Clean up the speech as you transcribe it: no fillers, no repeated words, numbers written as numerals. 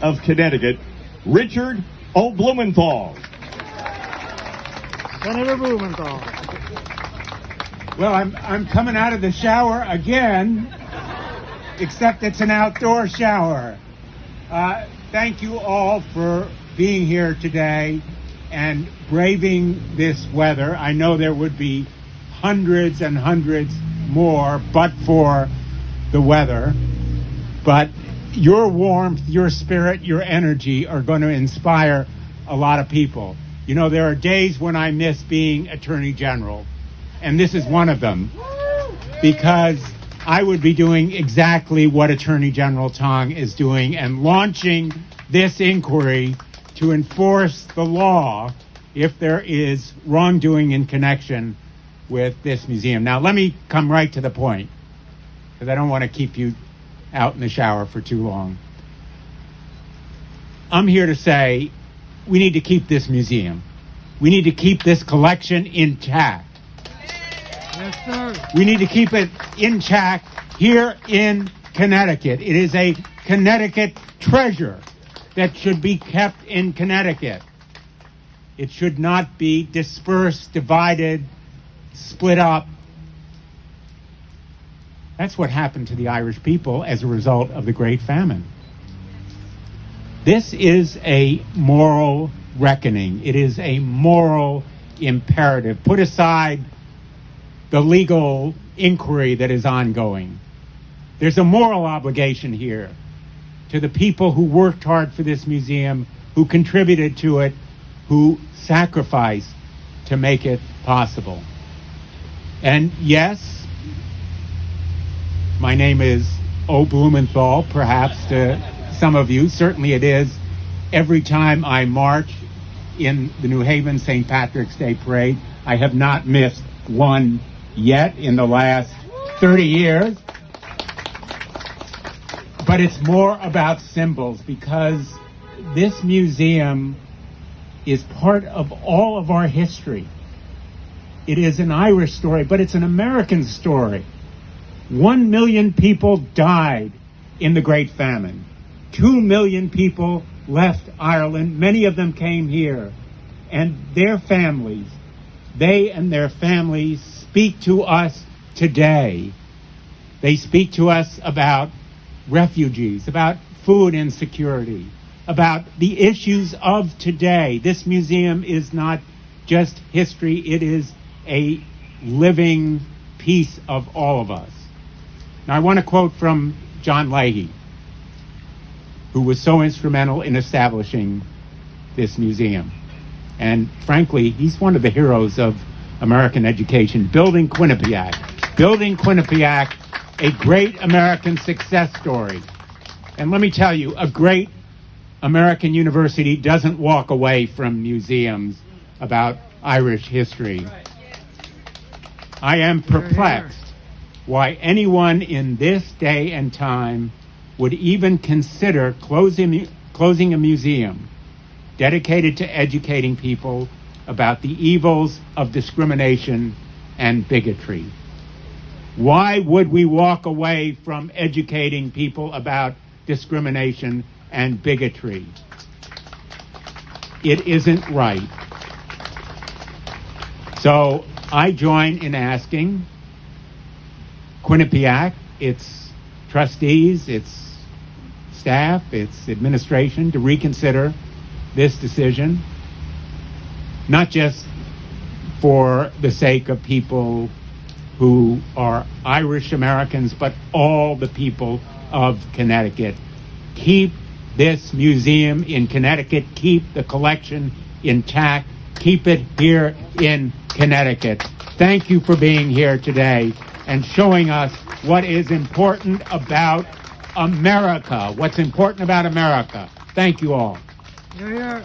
of Connecticut, Richard O. Blumenthal. Senator Blumenthal. Well, I'm coming out of the shower again, except it's an outdoor shower. Thank you all for being here today and braving this weather. I know there would be hundreds and hundreds more but for the weather. But your warmth, your spirit, your energy are going to inspire a lot of people. You know, there are days when I miss being Attorney General, and this is one of them, because I would be doing exactly what Attorney General Tong is doing and launching this inquiry to enforce the law if there is wrongdoing in connection with this museum. Now, let me come right to the point, because I don't want to keep you out in the shower for too long. I'm here to say we need to keep this museum. We need to keep this collection intact. Yes, sir. We need to keep it intact here in Connecticut. It is a Connecticut treasure that should be kept in Connecticut. It should not be dispersed, divided, split up. That's what happened to the Irish people as a result of the Great Famine. This is a moral reckoning. It is a moral imperative. Put aside the legal inquiry that is ongoing. There's a moral obligation here to the people who worked hard for this museum, who contributed to it, who sacrificed to make it possible. And yes, my name is O. Blumenthal, perhaps to some of you. Certainly it is. Every time I march in the New Haven St. Patrick's Day Parade, I have not missed one yet in the last 30 years. But it's more about symbols, because this museum is part of all of our history. It is an Irish story, but it's an American story. 1 million people died in the Great Famine. 2 million people left Ireland. Many of them came here. And their families, they and their families speak to us today. They speak to us about refugees, about food insecurity, about the issues of today. This museum is not just history, it is a living piece of all of us. Now, I want to quote from John Leahy, who was so instrumental in establishing this museum. And frankly, he's one of the heroes of American education, building Quinnipiac. Building Quinnipiac, a great American success story. And let me tell you, a great American university doesn't walk away from museums about Irish history. I am perplexed why anyone in this day and time would even consider closing a museum dedicated to educating people about the evils of discrimination and bigotry. Why would we walk away from educating people about discrimination and bigotry? It isn't right. So I join in asking Quinnipiac, its trustees, its staff, its administration to reconsider this decision, not just for the sake of people who are Irish Americans, but all the people of Connecticut. Keep this museum in Connecticut, keep the collection intact, keep it here in Connecticut. Thank you for being here today and showing us what is important about America, what's important about America. Thank you all. You're here.